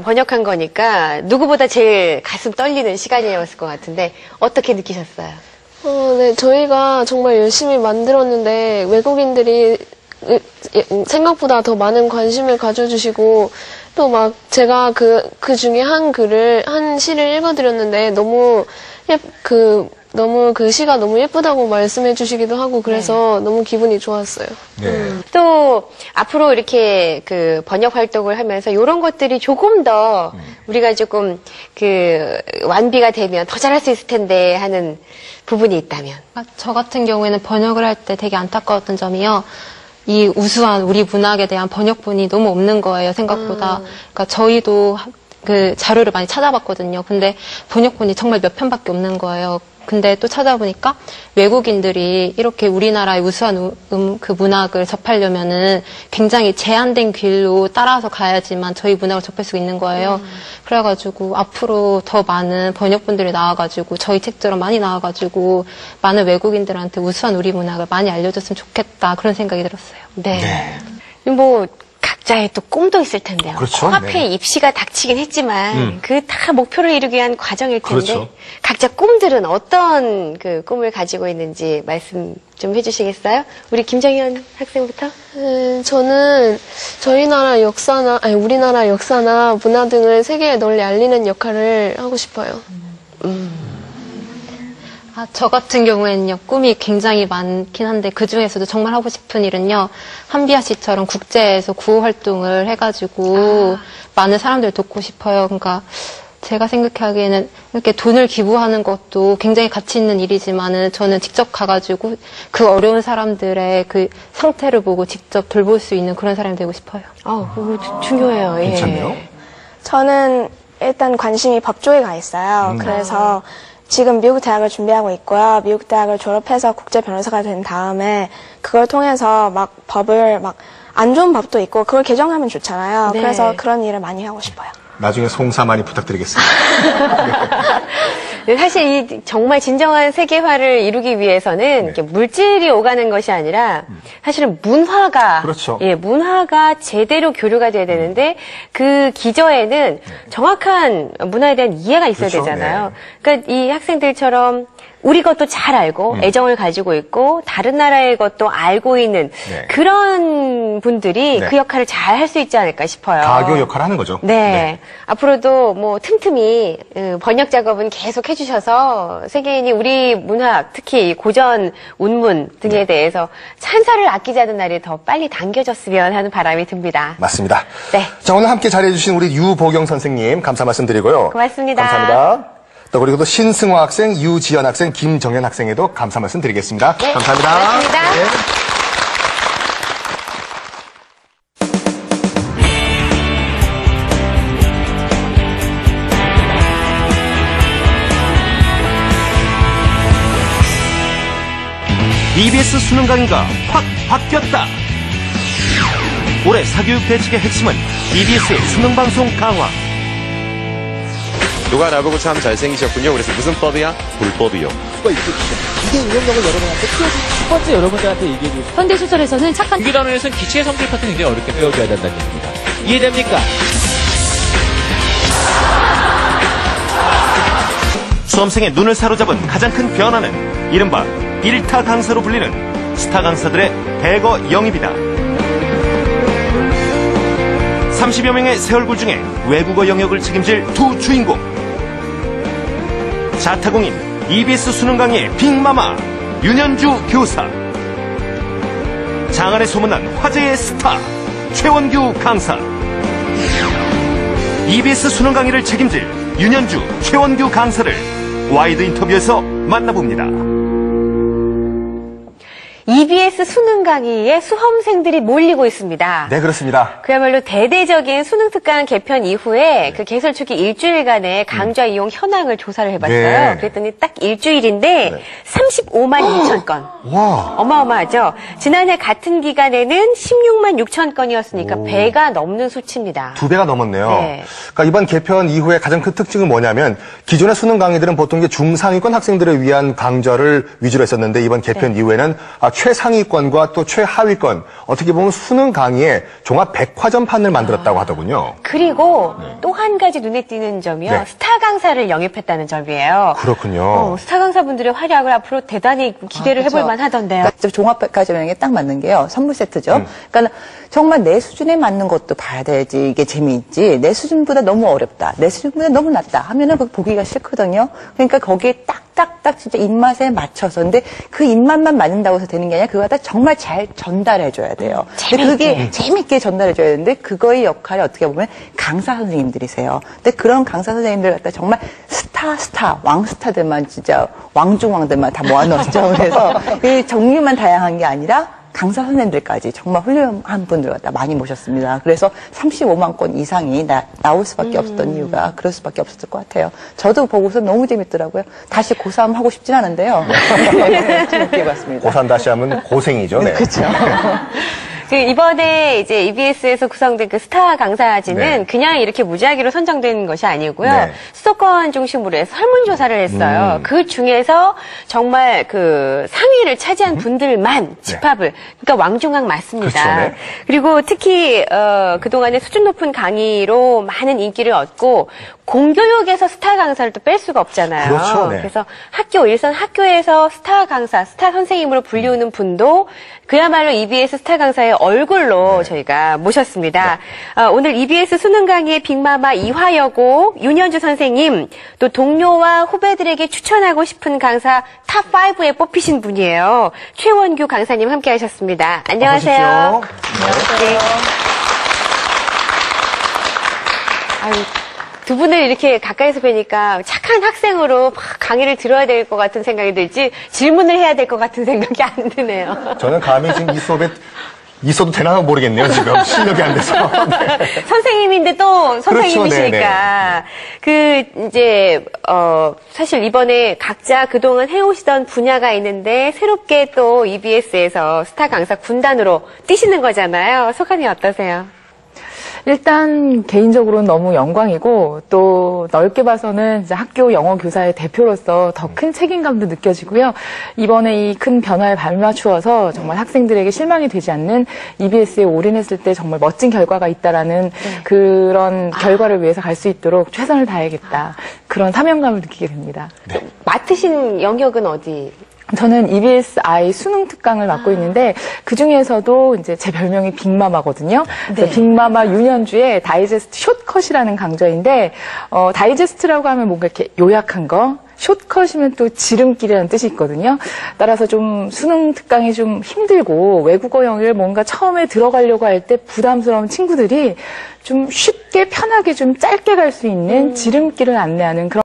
번역한 거니까 누구보다 제일 가슴 떨리는 시간이었을 것 같은데 어떻게 느끼셨어요? 네, 저희가 정말 열심히 만들었는데 외국인들이 생각보다 더 많은 관심을 가져주시고 또 막 제가 그 중에 한 시를 읽어드렸는데 너무 그 시가 너무 예쁘다고 말씀해 주시기도 하고 그래서 너무 기분이 좋았어요. 네. 또 앞으로 이렇게 그 번역 활동을 하면서 이런 것들이 조금 더 우리가 조금 그 완비가 되면 더 잘할 수 있을 텐데 하는 부분이 있다면. 저 같은 경우에는 번역을 할 때 되게 안타까웠던 점이요. 이 우수한 우리 문학에 대한 번역본이 너무 없는 거예요, 생각보다. 그러니까 저희도 그 자료를 많이 찾아봤거든요. 근데 번역본이 정말 몇 편밖에 없는 거예요. 근데 또 찾아보니까 외국인들이 이렇게 우리나라의 우수한 그 문학을 접하려면은 굉장히 제한된 길로 따라서 가야지만 저희 문학을 접할 수 있는 거예요. 그래가지고 앞으로 더 많은 번역본들이 나와가지고 저희 책처럼 많이 나와가지고 많은 외국인들한테 우수한 우리 문학을 많이 알려줬으면 좋겠다 그런 생각이 들었어요. 네. 뭐 각자의 또 꿈도 있을 텐데요. 그렇죠. 코앞에 네. 입시가 닥치긴 했지만 그 다 목표를 이루기 위한 과정일 텐데 그렇죠. 각자 꿈들은 어떤 그 꿈을 가지고 있는지 말씀 좀 해주시겠어요? 우리 김정현 학생부터? 저는 우리나라 역사나 문화 등을 세계에 널리 알리는 역할을 하고 싶어요. 저 같은 경우에는요, 꿈이 굉장히 많긴 한데, 그 중에서도 정말 하고 싶은 일은요, 한비아 씨처럼 국제에서 구호 활동을 해가지고, 많은 사람들을 돕고 싶어요. 그러니까, 제가 생각하기에는 이렇게 돈을 기부하는 것도 굉장히 가치 있는 일이지만은, 저는 직접 가가지고, 그 어려운 사람들의 그 상태를 보고 직접 돌볼 수 있는 그런 사람이 되고 싶어요. 그거 중요해요. 예. 괜찮네요. 저는 일단 관심이 법 쪽에 가 있어요. 그래서 지금 미국 대학을 준비하고 있고요. 미국 대학을 졸업해서 국제 변호사가 된 다음에 그걸 통해서 막 법을 안 좋은 법도 있고 그걸 개정하면 좋잖아요. 네. 그래서 그런 일을 많이 하고 싶어요. 나중에 송사 많이 부탁드리겠습니다. 네, 사실 이 정말 진정한 세계화를 이루기 위해서는 이렇게 물질이 오가는 것이 아니라 사실은 문화가 그렇죠. 문화가 제대로 교류가 돼야 되는데 그 기저에는 정확한 문화에 대한 이해가 있어야 그렇죠. 되잖아요. 그러니까 이 학생들처럼 우리 것도 잘 알고 애정을 가지고 있고 다른 나라의 것도 알고 있는 그런 분들이 그 역할을 잘 할 수 있지 않을까 싶어요. 가교 역할을 하는 거죠. 네. 앞으로도 뭐 틈틈이 번역 작업은 계속 해주셔서 세계인이 우리 문학, 특히 고전 운문 등에 대해서 찬사를 아끼지 않은 날이 더 빨리 당겨졌으면 하는 바람이 듭니다. 맞습니다. 네. 자, 오늘 함께 자리해주신 우리 유보경 선생님 감사 말씀드리고요. 고맙습니다. 감사합니다. 또 그리고 또 신승호 학생, 유지연 학생, 김정현 학생에도 감사 말씀드리겠습니다. 네. 감사합니다. 고맙습니다. 네. EBS 수능 강의가 확 바뀌었다. 올해 사교육 대책의 핵심은 EBS의 수능 방송 강화. 누가 나보고 참 잘생기셨군요. 그래서 무슨 법이야? 불법이요. 이게 응용력을 여러분한테 키워준 첫 번째 여러분들한테 얘기해주고 싶어요. 현대소설에서는 착한 국기 단원에서는 기체의 성질 파트는 굉장히 어렵게 배워줘야 된다는 얘기입니다. 이해됩니까? 수험생의 눈을 사로잡은 가장 큰 변화는 이른바 1타 강사로 불리는 스타 강사들의 대거 영입이다. 30여 명의 새 얼굴 중에 외국어 영역을 책임질 두 주인공. 자타공인 EBS 수능 강의의 빅마마 윤현주 교사. 장안에 소문난 화제의 스타 최원규 강사. EBS 수능 강의를 책임질 윤현주, 최원규 강사를 와이드 인터뷰에서 만나봅니다. EBS 수능 강의에 수험생들이 몰리고 있습니다. 네, 그렇습니다. 그야말로 대대적인 수능 특강 개편 이후에 그 개설 초기 일주일간의 강좌 이용 현황을 조사를 해봤어요. 네. 그랬더니 딱 일주일인데 35만 2천 건. 와. 어마어마하죠. 지난해 같은 기간에는 16만 6천 건이었으니까 배가 넘는 수치입니다. 2배가 넘었네요. 네. 그러니까 이번 개편 이후에 가장 큰 특징은 뭐냐면 기존의 수능 강의들은 보통 이제 중상위권 학생들을 위한 강좌를 위주로 했었는데 이번 개편 이후에는 최상위권과 또 최하위권, 어떻게 보면 수능 강의에 종합 백화점판을 만들었다고 하더군요. 그리고 또 한 가지 눈에 띄는 점이요. 네. 스타 강사를 영입했다는 점이에요. 그렇군요. 스타 강사분들의 활약을 앞으로 대단히 기대를 해볼 그렇죠. 만하던데요. 그러니까 종합백화점에 딱 맞는 게요. 선물 세트죠. 그러니까 정말 내 수준에 맞는 것도 봐야 되지 이게 재미있지. 내 수준보다 너무 어렵다. 내 수준보다 너무 낮다 하면은 보기가 싫거든요. 그러니까 거기에 딱딱딱 진짜 입맛에 맞춰서. 근데 그 입맛만 맞는다고 해서 되는 게 아니라 그거 다 정말 잘 전달해줘야 돼요. 근데 그게 재밌게 전달해줘야 되는데 그거의 역할이 어떻게 보면 강사 선생님들이세요. 근데 그런 강사 선생님들 갖다 정말 스타, 왕스타들만 진짜 왕중왕들만 다 모아놓았죠. 그래서 그 종류만 다양한 게 아니라 강사 선생님들까지 정말 훌륭한 분들 갖다 많이 모셨습니다. 그래서 35만 건 이상이 나올 수밖에 없었던 이유가 그럴 수밖에 없었을 것 같아요. 저도 보고서 너무 재밌더라고요. 다시 고3 하고 싶진 않은데요. 재밌게 봤습니다. 고3 다시 하면 고생이죠. 네. 그렇죠. 이번에 이제 EBS에서 구성된 그 스타 강사진은 네. 그냥 이렇게 무작위로 선정된 것이 아니고요. 네. 수도권 중심으로 해서 설문조사를 했어요. 그 중에서 정말 그 상위를 차지한 분들만 집합을, 그러니까 왕중왕 맞습니다. 그렇죠, 네. 그리고 특히, 그동안에 수준 높은 강의로 많은 인기를 얻고 공교육에서 스타 강사를 또 뺄 수가 없잖아요. 그렇죠, 네. 그래서 일선 학교에서 스타 강사, 스타 선생님으로 불리우는 분도 그야말로 EBS 스타 강사의 얼굴로 저희가 모셨습니다. 오늘 EBS 수능 강의의 빅마마 이화여고 윤현주 선생님, 또 동료와 후배들에게 추천하고 싶은 강사 탑5에 뽑히신 분이에요. 최원규 강사님 함께 하셨습니다. 안녕하세요. 안녕하세요. 두 분을 이렇게 가까이서 뵈니까 착한 학생으로 막 강의를 들어야 될 것 같은 생각이 들지 질문을 해야 될 것 같은 생각이 안 드네요. 저는 감히 지금 이 수업에 있어도 되나 모르겠네요, 지금. 실력이 안 돼서. 네. 선생님인데 또 선생님이시니까. 사실 이번에 각자 그동안 해오시던 분야가 있는데 새롭게 또 EBS에서 스타 강사 군단으로 뛰시는 거잖아요. 소감이 어떠세요? 일단 개인적으로는 너무 영광이고 또 넓게 봐서는 이제 학교 영어 교사의 대표로서 더 큰 책임감도 느껴지고요. 이번에 이 큰 변화에 발맞추어서 정말 학생들에게 실망이 되지 않는 EBS에 올인했을 때 정말 멋진 결과가 있다라는 그런 결과를 위해서 갈 수 있도록 최선을 다해야겠다. 그런 사명감을 느끼게 됩니다. 맡으신 영역은 어디? 저는 EBS 아이 수능 특강을 맡고 있는데 그 중에서도 이제 제 별명이 빅마마거든요. 그래서 빅마마 윤현주의 다이제스트 숏컷이라는 강좌인데 다이제스트라고 하면 뭔가 이렇게 요약한 거. 숏컷이면 또 지름길이라는 뜻이 있거든요. 따라서 좀 수능 특강이 좀 힘들고 외국어 영역을 뭔가 처음에 들어가려고 할 때 부담스러운 친구들이 좀 쉽게 편하게 좀 짧게 갈 수 있는 지름길을 안내하는 그런